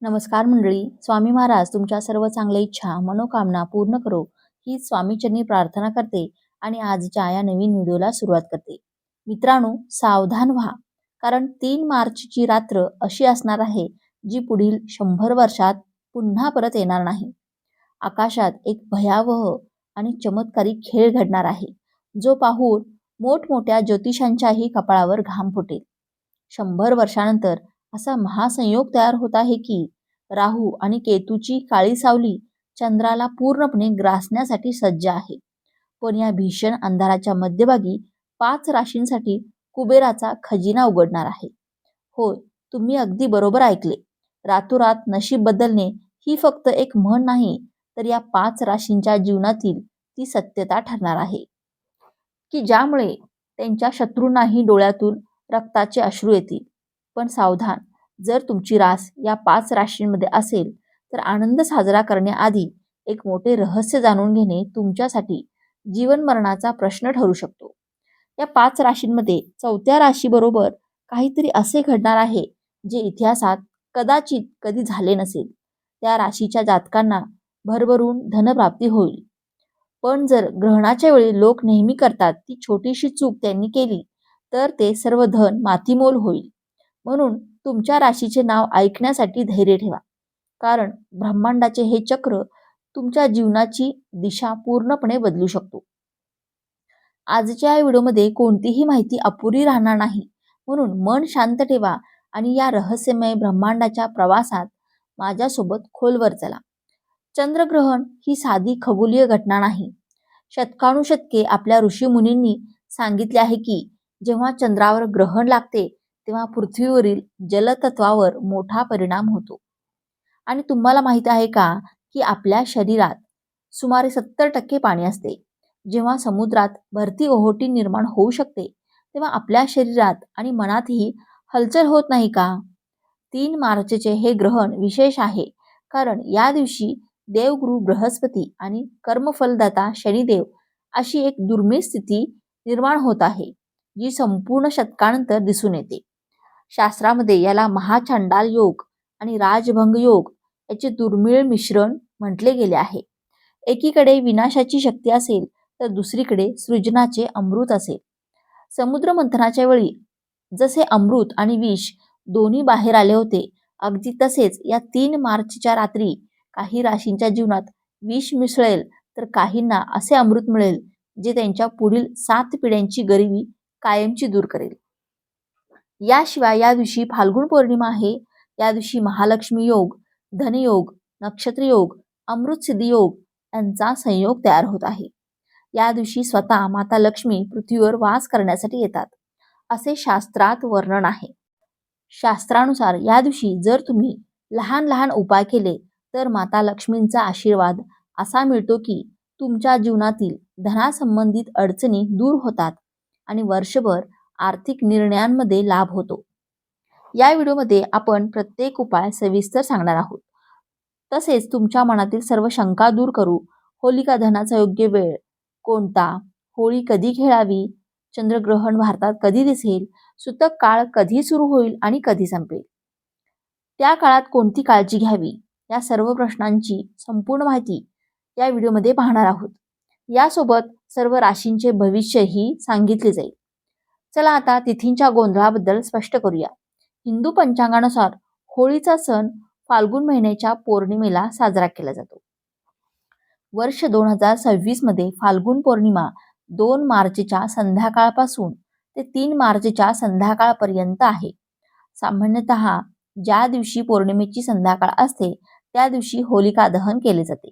नमस्कार मंडळी. स्वामी महाराज तुमच्या सर्व चांगल्या इच्छा मनोकामना पूर्ण करो ही स्वामीचरणी प्रार्थना करते आणि आजच्या या नवीन व्हिडिओला सुरुवात करते. मित्रांनो, सावधान व्हा, कारण 3 मार्चची रात्र अशी असणार आहे जी पुढील 100 वर्षात पुन्हा परत येणार नाही. आकाशात एक भयावह आणि चमत्कारी खेळ घडणार आहे, जो पाहून मोठमोठ्या ज्योतिषांच्याही कपाळावर घाम फुटेल. 100 वर्षानंतर असा महासंयोग तयार होत आहे की राहू आणि केतूची काळी सावली चंद्राला पूर्णपणे ग्रासण्यासाठी सज्ज आहे. पण या भीषण अंधाराच्या मध्यभागी 5 राशींसाठी कुबेराचा खजिना उघडणार आहे. होय, तुम्ही अगदी बरोबर ऐकले. रातोरात नशीब बदलणे ही फक्त एक म्हण नाही, तर या 5 राशींच्या जीवनातील ती सत्यता ठरणार आहे, की ज्यामुळे त्यांच्या शत्रूंनाही डोळ्यातून रक्ताचे अश्रू येतील. पण सावधान, जर तुमची रास या 5 राशींमध्ये असेल तर आनंद साजरा करण्याआधी एक मोठे रहस्य जाणून घेणे तुमच्यासाठी जीवन मरणाचा प्रश्न ठरू शकतो. या 5 राशींमध्ये 4थ्या राशीबरोबर काहीतरी असे घडणार आहे जे इतिहासात कदाचित कधी झाले नसेल. त्या राशीच्या जातकांना भरभरून धनप्राप्ती होईल. पण जर ग्रहणाच्या वेळी लोक नेहमी करतात ती छोटीशी चूक त्यांनी केली तर ते सर्व धन मातीमोल होईल. म्हणून तुमच्या राशीचे नाव ऐकण्यासाठी धैर्य ठेवा, कारण ब्रह्मांडाचे हे चक्र तुमच्या जीवनाची दिशा पूर्णपणे बदलू शकतो. आजच्या या व्हिडिओमध्ये कोणतीही माहिती अपुरी राहणार नाही, म्हणून मन शांत ठेवा आणि या रहस्यमय ब्रह्मांडाच्या प्रवासात माझ्यासोबत खोलवर चला. चंद्रग्रहण ही साधी खगोलीय घटना नाही. शतकानुशतके आपल्या ऋषीमुनींनी सांगितले आहे की जेव्हा चंद्रावर ग्रहण लागते तेव्हा पृथ्वीवरील जलतत्वावर मोठा परिणाम होतो. आणि तुम्हाला माहित आहे का की आपल्या शरीरात सुमारे 70% पाणी असते. जेव्हा समुद्रात भरती ओहोटी निर्माण होऊ शकते तेव्हा आपल्या शरीरात आणि मनातही हलचल होत नाही का? 3 मार्चचे हे ग्रहण विशेष आहे, कारण या दिवशी देवगुरु बृहस्पती आणि कर्मफलदाता शनिदेव अशी एक दुर्मिळ स्थिती निर्माण होत आहे, जी संपूर्ण शतकानंतर दिसून येते. शास्त्रामध्ये याला महाचांडाल योग आणि राजभंग योग याचे दुर्मिळ मिश्रण म्हटले गेले आहे. एकीकडे विनाशाची शक्ती असेल तर दुसरीकडे सृजनाचे अमृत असेल. समुद्र मंथनाच्या वेळी जसे अमृत आणि विष दोन्ही बाहेर आले होते, अगदी तसेच या 3 मार्चच्या रात्री काही राशींच्या जीवनात विष मिसळेल तर काहींना असे अमृत मिळेल जे त्यांच्या पुढील 7 पिढ्यांची गरिबी कायमची दूर करेल. याशिवाय या दिवशी फाल्गुन पौर्णिमा आहे. या दिवशी महालक्ष्मी योग, धनयोग, नक्षत्र योग, अमृत सिद्धी योग यांचा संयोग तयार होत आहे. या दिवशी स्वतः माता लक्ष्मी पृथ्वीवर वास करण्यासाठी येतात, असे शास्त्रात वर्णन आहे. शास्त्रानुसार या दिवशी जर तुम्ही लहान लहान उपाय केले तर माता लक्ष्मींचा आशीर्वाद असा मिळतो की तुमच्या जीवनातील धनासंबंधित अडचणी दूर होतात आणि वर्षभर आर्थिक निर्णयांमध्ये लाभ होतो. या व्हिडिओमध्ये आपण प्रत्येक उपाय सविस्तर सांगणार आहोत. तसेच तुमच्या मनातील सर्व शंका दूर करू. होलिका दहनाचा योग्य वेळ कोणता, होळी कधी खेळावी, चंद्रग्रहण भारतात कधी दिसेल, सूतक काळ कधी सुरू होईल आणि कधी संपेल, त्या काळात कोणती काळजी घ्यावी, या सर्व प्रश्नांची संपूर्ण माहिती या व्हिडिओमध्ये पाहणार आहोत. यासोबत सर्व राशींचे भविष्यही सांगितले जाईल. चला आता तिथींच्या गोंधळाबद्दल स्पष्ट करूया. हिंदू पंचांगानुसार होळीचा सण फाल्गुन महिन्याच्या पौर्णिमेला साजरा केला जातो. वर्ष 2026 मध्ये फाल्गुन पौर्णिमा 2 मार्चच्या संध्याकाळपासून ते 3 मार्चच्या संध्याकाळपर्यंत आहे. सामान्यतः ज्या दिवशी पौर्णिमेची संध्याकाळ असते त्या दिवशी होलिका दहन केले जाते.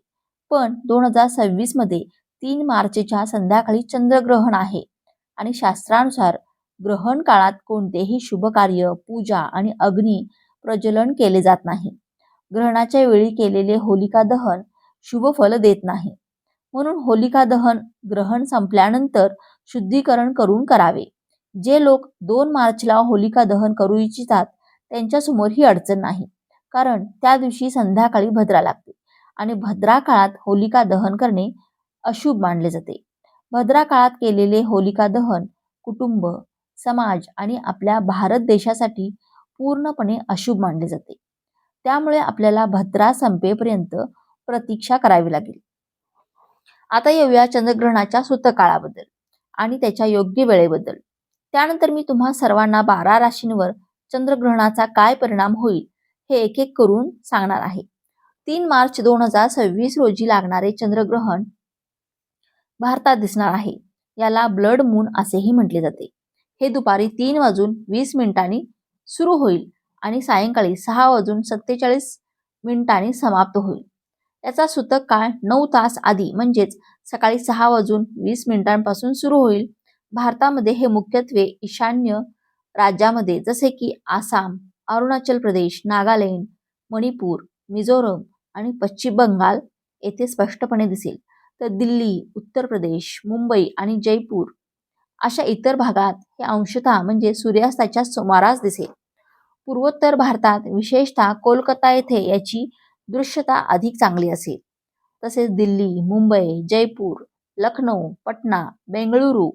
पण 2026 मध्ये 3 मार्चच्या संध्याकाळी चंद्रग्रहण आहे आणि शास्त्रानुसार ग्रहण काळात कोणतेही शुभ कार्य, पूजा आणि अग्नी प्रज्वलन केले जात नाही. ग्रहणाच्या वेळी केलेले होलिका दहन शुभ फल देत नाही. म्हणून होलिका दहन ग्रहण संपल्यानंतर शुद्धीकरण करून करावे. जे लोक 2 मार्चला होलिका दहन करू इच्छितात त्यांच्यासमोर ही अडचण नाही, कारण त्या दिवशी संध्याकाळी भद्रा लागते आणि भद्रा काळात होलिका दहन करणे अशुभ मानले जाते. भद्रा काळात केलेले होलिका दहन कुटुंब, समाज आणि आपल्या भारत देशासाठी पूर्णपणे अशुभ मानले जाते. त्यामुळे आपल्याला भद्रा संपेपर्यंत प्रतीक्षा करावी लागेल. आता येऊया चंद्रग्रहणाच्या सूतकाळाबद्दल आणि त्याच्या योग्य वेळेबद्दल. त्यानंतर मी तुम्हा सर्वांना 12 राशींवर चंद्रग्रहणाचा काय परिणाम होईल हे एक एक करून सांगणार आहे. 3 मार्च 2026 रोजी लागणारे चंद्रग्रहण भारतात दिसणार आहे. याला ब्लड मून असेही म्हटले जाते. हे दुपारी 3:20 सुरू होईल आणि सायंकाळी 6:47 समाप्त होईल. याचा सूतक काळ 9 तास आधी म्हणजेच सकाळी 6:20 सुरू होईल. भारतामध्ये हे मुख्यत्वे ईशान्य राज्यामध्ये जसे की आसाम, अरुणाचल प्रदेश, नागालँड, मणिपूर, मिझोरम आणि पश्चिम बंगाल येथे स्पष्टपणे दिसेल. तर दिल्ली, उत्तर प्रदेश, मुंबई आणि जयपूर अशा इतर भागात हे अंशतः म्हणजे सूर्यास्ताच्या सुमारास दिसेल. पूर्वोत्तर भारतात विशेषतः कोलकाता येथे याची दृश्यता अधिक चांगली असेल. तसेच दिल्ली, मुंबई, जयपूर, लखनौ, पटना, बेंगळुरू,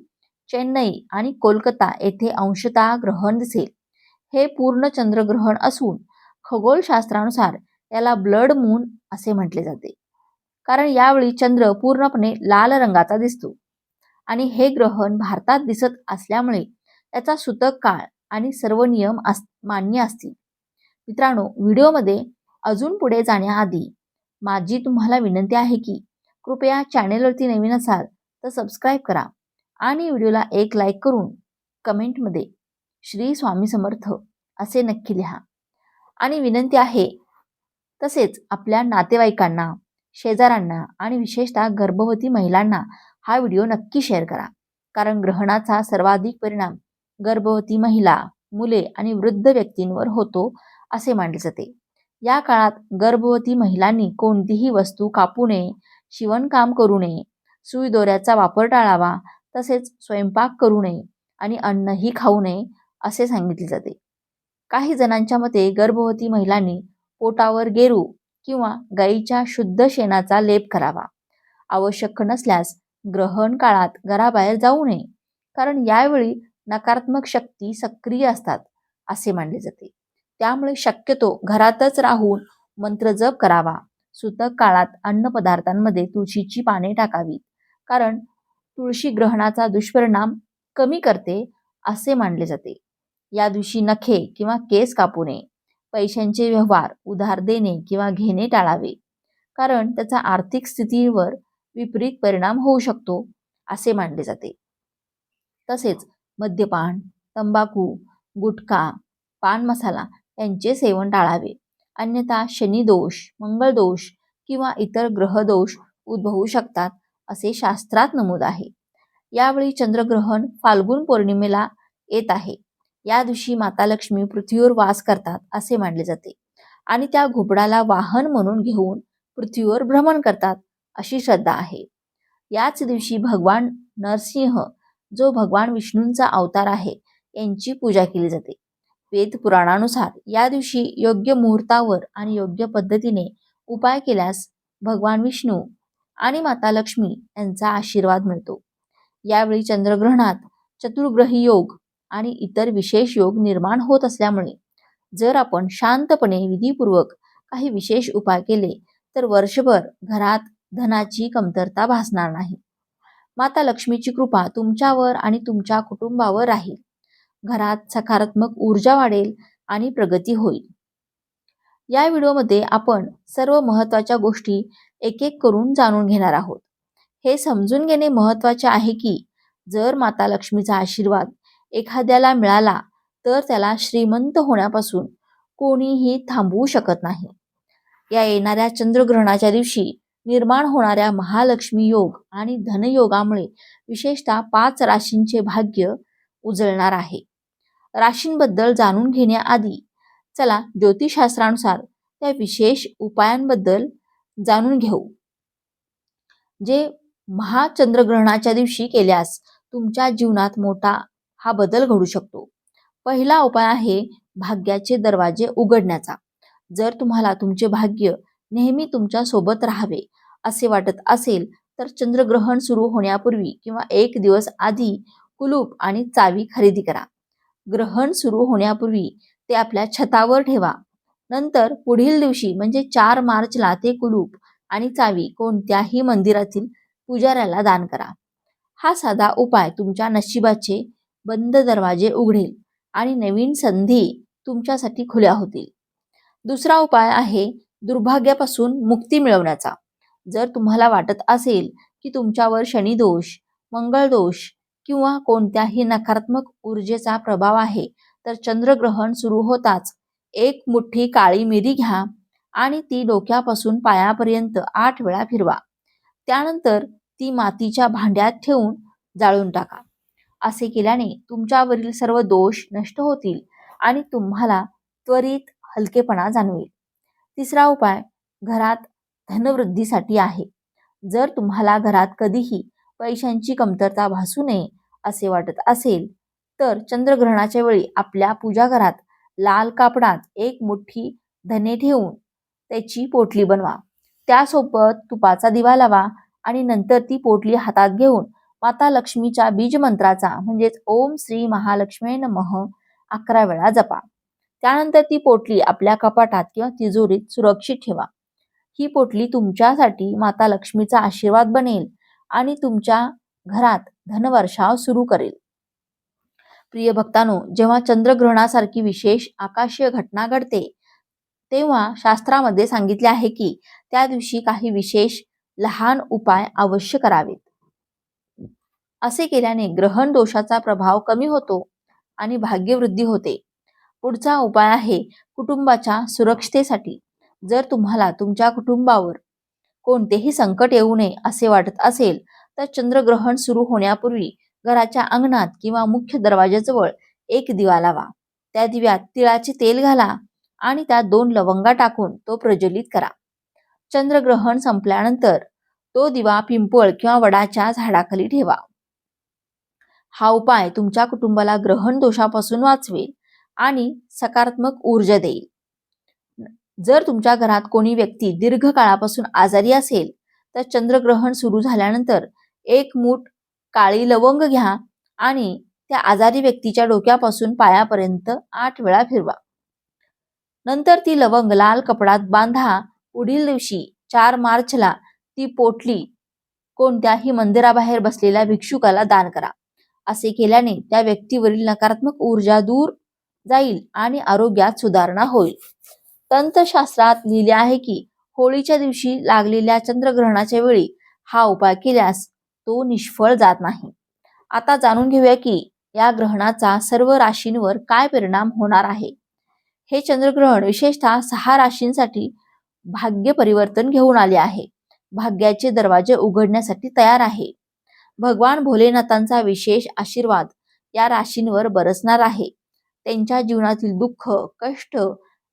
चेन्नई आणि कोलकाता येथे अंशतः ग्रहण दिसेल. हे पूर्ण चंद्रग्रहण असून खगोलशास्त्रानुसार याला ब्लड मून असे म्हटले जाते. कारण यावेळी चंद्र पूर्णपणे लाल रंगाचा दिसतो आणि हे ग्रहण भारतात दिसत असल्यामुळे याचा सूतक काळ आणि सर्व नियम मान्य असतील. मित्रांनो, व्हिडिओमध्ये अजून पुढे जाण्याआधी माझी तुम्हाला विनंती आहे की कृपया चॅनेलवरती नवीन असाल तर सबस्क्राईब करा आणि व्हिडिओला एक लाईक करून कमेंटमध्ये श्री स्वामी समर्थ असे नक्की लिहा. आणि विनंती आहे तसेच आपल्या नातेवाईकांना, शेजाऱ्यांना आणि विशेषतः गर्भवती महिलांना हा व्हिडिओ नक्की शेअर करा. कारण ग्रहणाचा सर्वाधिक परिणाम गर्भवती महिला, मुले आणि वृद्ध व्यक्तींवर होतो असे मानले जाते. या काळात गर्भवती महिलांनी कोणतीही वस्तू कापू नये, शिवणकाम करू नये, सुई दोऱ्याचा वापर टाळावा, तसेच स्वयंपाक करू नये आणि अन्नही खाऊ नये असे सांगितले जाते. काही जणांच्या मते गर्भवती महिलांनी पोटावर गेरू किंवा गाईच्या शुद्ध शेणाचा लेप करावा. आवश्यक नसल्यास ग्रहण काळात घराबाहेर जाऊ नये, कारण यावेळी नकारात्मक शक्ती सक्रिय असतात असे मानले जाते. त्यामुळे शक्यतो घरातच राहून मंत्र जप करावा. सूतक काळात अन्न पदार्थांमध्ये तुळशीची पाने टाकावीत, कारण तुळशी ग्रहणाचा दुष्परिणाम कमी करते असे मानले जाते. या दिवशी नखे किंवा केस कापू नये. पैशांचे व्यवहार उधार देणे किंवा घेणे टाळावे, कारण त्याचा आर्थिक स्थितीवर विपरीत परिणाम होऊ शकतो असे मानले जाते. तसेच मद्यपान, तंबाखू, गुटखा, पान मसाला यांचे सेवन टाळावे. अन्यथा शनिदोष, मंगळदोष किंवा इतर ग्रहदोष उद्भवू शकतात असे शास्त्रात नमूद आहे. यावेळी चंद्रग्रहण फाल्गुन पौर्णिमेला येत आहे. या दिवशी माता लक्ष्मी पृथ्वीवर वास करतात असे मानले जाते आणि त्या घोबडाला वाहन म्हणून घेऊन पृथ्वीवर भ्रमण करतात अशी श्रद्धा आहे. याच दिवशी भगवान नरसिंह, जो भगवान विष्णूंचा अवतार आहे, यांची पूजा केली जाते. वेद पुराणानुसार या दिवशी योग्य मुहूर्तावर आणि योग्य पद्धतीने उपाय केल्यास भगवान विष्णू आणि माता लक्ष्मी यांचा आशीर्वाद मिळतो. यावेळी चंद्रग्रहणात चतुर्ग्रही योग आणि इतर विशेष योग निर्माण होत असल्यामुळे जर आपण शांतपणे विधीपूर्वक काही विशेष उपाय केले तर वर्षभर घरात धनाची कमतरता भासणार नाही. माता लक्ष्मीची कृपा तुमच्यावर आणि तुमच्या कुटुंबावर राहील. घरात सकारात्मक ऊर्जा वाढेल आणि प्रगती होईल. या व्हिडिओमध्ये आपण सर्व महत्त्वाच्या गोष्टी एक एक करून जाणून घेणार आहोत. हे समजून घेणे महत्त्वाचे आहे की जर माता लक्ष्मीचा आशीर्वाद एखाद्याला मिळाला तर त्याला श्रीमंत होण्यापासून कोणीही थांबवू शकत नाही. या येणाऱ्या चंद्रग्रहणाच्या दिवशी निर्माण होणाऱ्या महालक्ष्मी योग आणि धनयोगामुळे विशेषतः 5 राशींचे भाग्य उजळणार आहे. राशींबद्दल जाणून घेण्याआधी चला ज्योतिषशास्त्रानुसार त्या विशेष उपायांबद्दल जाणून घेऊ, जे महाचंद्रग्रहणाच्या दिवशी केल्यास तुमच्या जीवनात मोठा हा बदल घडू शकतो. पहिला उपाय आहे भाग्याचे दरवाजे उघडण्याचा. जर तुम्हाला तुमचे भाग्य नेहमी तुमच्या सोबत राहावे असे वाटत असेल तर चंद्रग्रहण सुरू होण्यापूर्वी किंवा 1 दिवस आधी कुलूप आणि चावी खरेदी करा. ग्रहण सुरू होण्यापूर्वी ते आपल्या छतावर ठेवा. नंतर पुढील दिवशी म्हणजे 4 मार्चला ते कुलूप आणि चावी कोणत्याही मंदिरातील पुजाऱ्याला दान करा. हा साधा उपाय तुमच्या नशिबाचे बंद दरवाजे उघडेल आणि नवीन संधी तुमच्यासाठी खुल्या होतील. दुसरा उपाय आहे दुर्भाग्यापासून मुक्ती मिळवण्याचा. जर तुम्हाला वाटत असेल की तुमच्यावर शनी दोष, मंगळ दोष किंवा कोणत्याही नकारात्मक ऊर्जेचा प्रभाव आहे, तर चंद्रग्रहण सुरू होताच एक मुठ्ठी काळी मिरी घ्या आणि ती डोक्यापासून पायापर्यंत 8 वेळा फिरवा. त्यानंतर ती मातीच्या भांड्यात ठेवून जाळून टाका. असे केल्याने तुमच्यावरील सर्व दोष नष्ट होतील आणि तुम्हाला त्वरित हलकेपणा जाणवेल. तिसरा उपाय घरात धनवृद्धीसाठी आहे. जर तुम्हाला घरात कधीही पैशांची कमतरता भासू नये असे वाटत असेल, तर चंद्रग्रहणाच्या वेळी आपल्या पूजा घरात लाल कापडात एक मुठ्ठी धने ठेवून त्याची पोटली बनवा. त्यासोबत तुपाचा दिवा लावा आणि नंतर ती पोटली हातात घेऊन माता लक्ष्मीच्या बीज मंत्राचा म्हणजेच ओम श्री महालक्ष्मी नमः 11 वेळा जपा. त्यानंतर ती पोटली आपल्या कपाटात किंवा तिजोरीत सुरक्षित ठेवा. ही पोटली तुमच्यासाठी माता लक्ष्मीचा आशीर्वाद बनेल आणि तुमच्या घरात धनवर्षाव सुरू करेल. प्रिय भक्तांनो, जेव्हा चंद्रग्रहणासारखी विशेष आकाशीय घटना घडते, तेव्हा शास्त्रामध्ये सांगितले आहे की त्या दिवशी काही विशेष लहान उपाय अवश्य करावेत. असे केल्याने ग्रहण दोषाचा प्रभाव कमी होतो आणि भाग्यवृद्धी होते. पुढचा उपाय आहे कुटुंबाच्या सुरक्षतेसाठी. जर तुम्हाला तुमच्या कुटुंबावर कोणतेही संकट येऊ नये असे वाटत असेल, तर चंद्रग्रहण सुरू होण्यापूर्वी घराच्या अंगणात किंवा मुख्य दरवाजाजवळ एक दिवा लावा. त्या दिव्यात तिळाचे तेल घाला आणि त्यात 2 लवंगा टाकून तो प्रज्वलित करा. चंद्रग्रहण संपल्यानंतर तो दिवा पिंपळ किंवा वडाच्या झाडाखाली ठेवा. हा उपाय तुमच्या कुटुंबाला ग्रहण दोषापासून वाचवेल आणि सकारात्मक ऊर्जा देईल. जर तुमच्या घरात कोणी व्यक्ती दीर्घकाळापासून आजारी असेल, तर चंद्रग्रहण सुरू झाल्यानंतर एक मूठ काळी लवंग घ्या आणि त्या आजारी व्यक्तीच्या डोक्यापासून पायापर्यंत 8 वेळा फिरवा. नंतर ती लवंग लाल कपडात बांधा. पुढील दिवशी 4 मार्चला ती पोटली कोणत्याही मंदिराबाहेर बसलेल्या भिक्षुकाला दान करा. असे केल्याने त्या व्यक्तीवरील नकारात्मक ऊर्जा दूर जाईल आणि आरोग्यात सुधारणा होईल. तंत्रशास्त्रात लिहिले आहे की होळीच्या दिवशी लागलेल्या चंद्रग्रहणाच्या वेळी हा उपाय केल्यास तो निष्फळ जात नाही. आता जाणून घेऊया की या ग्रहणाचा सर्व राशींवर काय परिणाम होणार आहे. हे चंद्रग्रहण विशेषतः 6 राशींसाठी भाग्य परिवर्तन घेऊन आले आहे. भाग्याचे दरवाजे उघडण्यासाठी तयार आहे. भगवान भोलेनाथांचा विशेष आशीर्वाद या राशींवर बरसणार आहे. त्यांच्या जीवनातील दुःख, कष्ट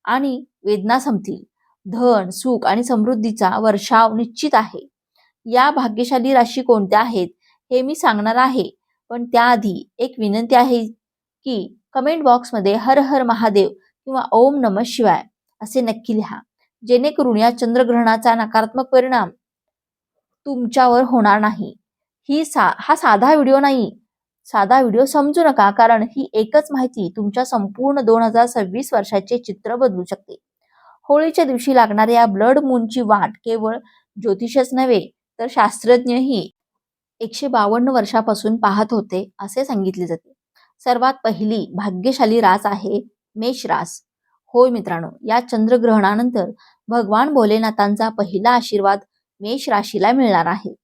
आणि वेदना संपतील. धन, सुख आणि समृद्धीचा वर्षाव निश्चित आहे. या भाग्यशाली राशी कोणत्या आहेत हे मी सांगणार आहे, पण त्याआधी एक विनंती आहे की कमेंट बॉक्समध्ये हर हर महादेव किंवा ओम नमः शिवाय असे नक्की लिहा, जेणेकरून या चंद्रग्रहणाचा नकारात्मक परिणाम तुमच्यावर होणार नाही. हा साधा व्हिडिओ नाही. साधा व्हिडिओ समजू नका, कारण ही एकच माहिती तुमच्या संपूर्ण 2026 वर्षाचे चित्र बदलू शकते. होळीच्या दिवशी लागणाऱ्या या ब्लड मूनची वाट केवळ ज्योतिषच नव्हे तर शास्त्रज्ञही 152 वर्षापासून पाहत होते असे सांगितले जाते. सर्वात पहिली भाग्यशाली रास आहे मेष रास. होय मित्रांनो, या चंद्रग्रहणानंतर भगवान भोलेनाथांचा पहिला आशीर्वाद मेष राशीला मिळणार आहे.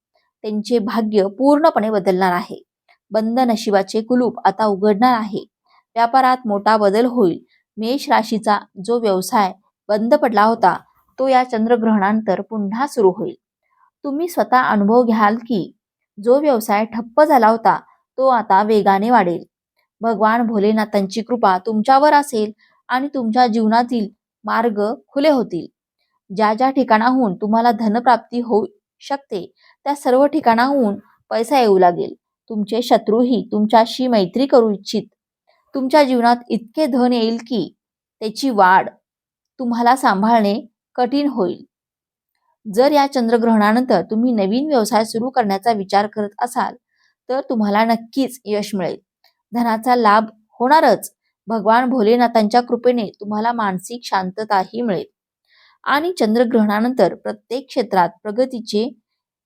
त्यांचे भाग्य पूर्णपणे बदलणार आहे. बंद नशिबाचे कुलूप आता उघडणार आहे. व्यापारात मोठा बदल होईल. मेष राशीचा जो व्यवसाय बंद पडला होता तो या चंद्रग्रहणानंतर पुन्हा सुरू होईल. तुम्ही स्वतः अनुभव घ्याल की जो व्यवसाय ठप्प झाला होता तो आता वेगाने वाढेल. भगवान भोलेनाथांची कृपा तुमच्यावर असेल आणि तुमच्या जीवनातील मार्ग खुले होतील. ज्या ज्या ठिकाणाहून तुम्हाला धनप्राप्ती होऊ शकते त्या सर्व ठिकाणाहून पैसा येऊ लागेल. तुमचे शत्रूही तुमच्याशी मैत्री करू इच्छित. तुमच्या जीवनात इतके धन येईल की त्याची वाढ तुम्हाला सांभाळणे कठीण होईल. जर या चंद्रग्रहणानंतर तुम्ही नवीन व्यवसाय सुरू करण्याचा विचार करत असाल तर तुम्हाला नक्कीच यश मिळेल. धनाचा लाभ होणारच, भगवान भोलेनाथांच्या कृपेने तुम्हाला मानसिक शांतताही मिळेल आणि चंद्रग्रहणानंतर प्रत्येक क्षेत्रात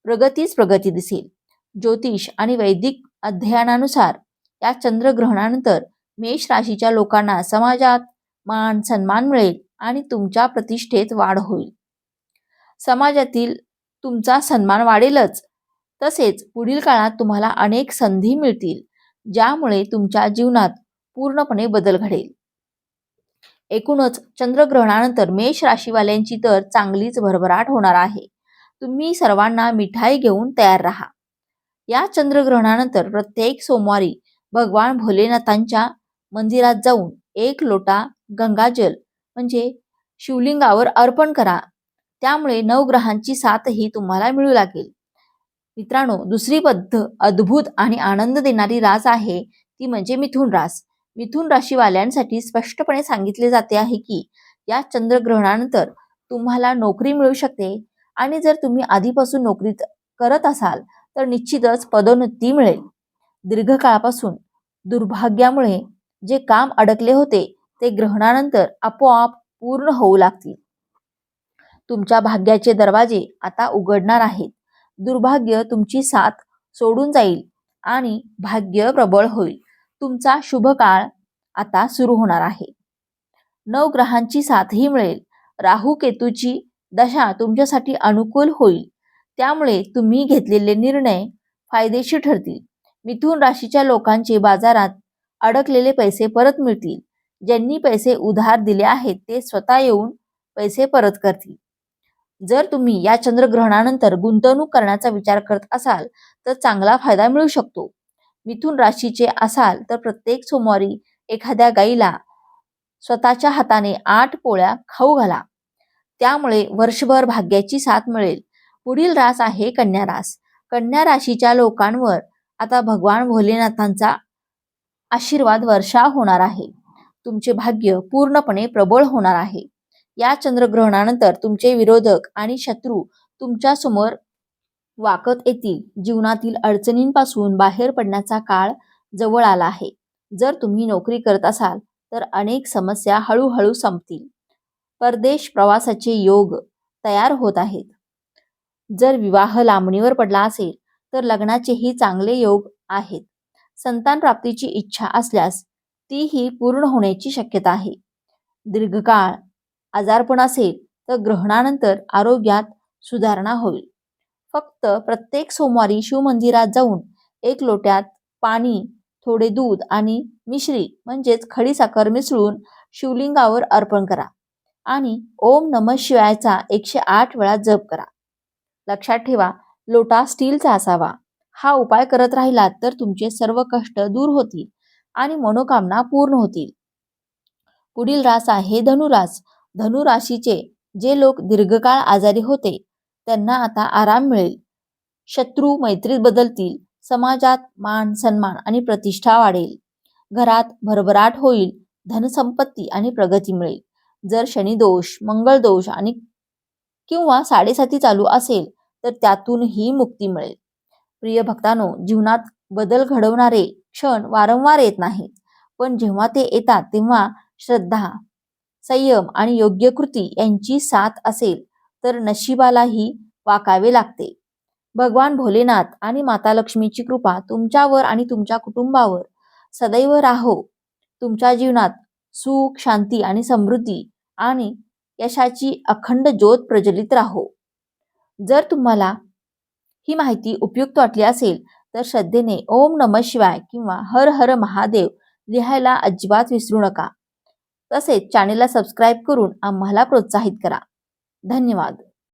प्रगतीच प्रगती दिसेल. ज्योतिष आणि वैदिक अध्ययनानुसार या चंद्रग्रहणानंतर मेष राशीच्या लोकांना समाजात मान सन्मान मिळेल आणि तुमच्या प्रतिष्ठेत वाढ होईल. समाजातील तुमचा सन्मान वाढेलच, तसेच पुढील काळात तुम्हाला अनेक संधी मिळतील, ज्यामुळे तुमच्या जीवनात पूर्णपणे बदल घडेल. एकूणच चंद्रग्रहणानंतर मेष राशीवाल्यांची तर चांगलीच भरभराट होणार आहे. तुम्ही सर्वांना मिठाई घेऊन तयार राहा. या चंद्रग्रहणानंतर प्रत्येक सोमवारी भगवान भोलेनाथांच्या मंदिरात जाऊन 1 लोटा गंगाजल म्हणजे शिवलिंगावर अर्पण करा. त्यामुळे नवग्रहांची साथही तुम्हाला मिळू लागेल. मित्रांनो, दुसरी अद्भुत आणि आनंद देणारी रास आहे ती म्हणजे मिथुन रास. मिथुन राशीवाल्यांसाठी स्पष्टपणे सांगितले जाते आहे की या चंद्रग्रहणानंतर तुम्हाला नोकरी मिळू शकते आणि जर तुम्ही आधीपासून नोकरी करत असाल तर निश्चितच पदोन्नती मिळेल. दीर्घकाळापासून दुर्भाग्यामुळे जे काम अडकले होते ते ग्रहणानंतर आपोआप पूर्ण होऊ लागतील. तुमच्या भाग्याचे दरवाजे आता उघडणार आहेत. दुर्भाग्य तुमची साथ सोडून जाईल आणि भाग्य प्रबळ होईल. तुमचा शुभ काळ आता सुरू होणार आहे. नवग्रहांची साथही मिळेल. राहू केतूची दशा तुमच्यासाठी अनुकूल होईल. त्यामुळे तुम्ही घेतलेले निर्णय फायदेशीर ठरतील. मिथुन राशीच्या लोकांचे बाजारात अडकलेले पैसे परत मिळतील. ज्यांनी पैसे उधार दिले आहेत ते स्वतः येऊन पैसे परत करतील. जर तुम्ही या चंद्रग्रहणानंतर गुंतवणूक करण्याचा विचार करत असाल तर चांगला फायदा मिळू शकतो. मिथुन राशीचे असाल तर प्रत्येक सोमवारी एखाद्या गाईला स्वतःच्या हाताने 8 पोळ्या खाऊ घाला. त्यामुळे वर्षभर भाग्याची साथ मिळेल. पुढील रास आहे कन्या रास. कन्या राशीच्या लोकांवर आता भगवान भोलेनाथांचा आशीर्वाद वर्षाव होणार आहे. तुमचे भाग्य पूर्णपणे प्रबळ होणार आहे. या चंद्रग्रहणानंतर तुमचे विरोधक आणि शत्रू तुमच्या समोर वाकत येतील. जीवनातील अडचणींपासून बाहेर पडण्याचा काळ जवळ आला आहे. जर तुम्ही नोकरी करत असाल तर अनेक समस्या हळूहळू संपतील. परदेश प्रवासाचे योग तयार होत आहेत. जर विवाह लांबणीवर पडला असेल तर लग्नाचेही चांगले योग आहेत. संतान प्राप्तीची इच्छा असल्यास तीही पूर्ण होण्याची शक्यता आहे. दीर्घकाळ आजारपण असेल तर ग्रहणानंतर आरोग्यात सुधारणा होईल. फक्त प्रत्येक सोमवारी शिवमंदिरात जाऊन 1 लोट्यात पाणी, थोडे दूध आणि मिश्री म्हणजेच खडीसाखर मिसळून शिवलिंगावर अर्पण करा आणि ओम नमः शिवायचा 108 वेळा जप करा. लक्षात ठेवा, लोटा स्टीलचा असावा. हा उपाय करत राहिलात तर तुमचे सर्व कष्ट दूर होतील आणि मनोकामना पूर्ण होतील. पुढील रास आहे धनुरास. धनुराशीचे जे लोक दीर्घकाळ आजारी होते त्यांना आता आराम मिळेल. शत्रू मैत्रीत बदलतील. समाजात मान सन्मान आणि प्रतिष्ठा वाढेल. घरात भरभराट होईल. धनसंपत्ती आणि प्रगती मिळेल. जर शनिदोष, मंगळदोष आणि किंवा साडेसाती चालू असेल तर त्यातूनही मुक्ती मिळेल. प्रिय भक्तांनो, जीवनात बदल घडवणारे क्षण वारंवार येत नाहीत, पण जेव्हा ते येतात तेव्हा श्रद्धा, संयम आणि योग्य कृती यांची साथ असेल तर नशिबालाही वाकावे लागते. भगवान भोलेनाथ आणि माता लक्ष्मीची कृपा तुमच्यावर आणि तुमच्या कुटुंबावर सदैव राहो. तुमच्या जीवनात सुख, शांती आणि समृद्धी आणि यशाची अखंड ज्योत प्रज्वलित राहो. जर तुम्हाला ही माहिती उपयुक्त वाटली असेल तर श्रद्धेने ओम नमः शिवाय किंवा हर हर महादेव लिहायला अजिबात विसरू नका. तसेच चॅनेलला सबस्क्राईब करून आम्हाला प्रोत्साहित करा. धन्यवाद.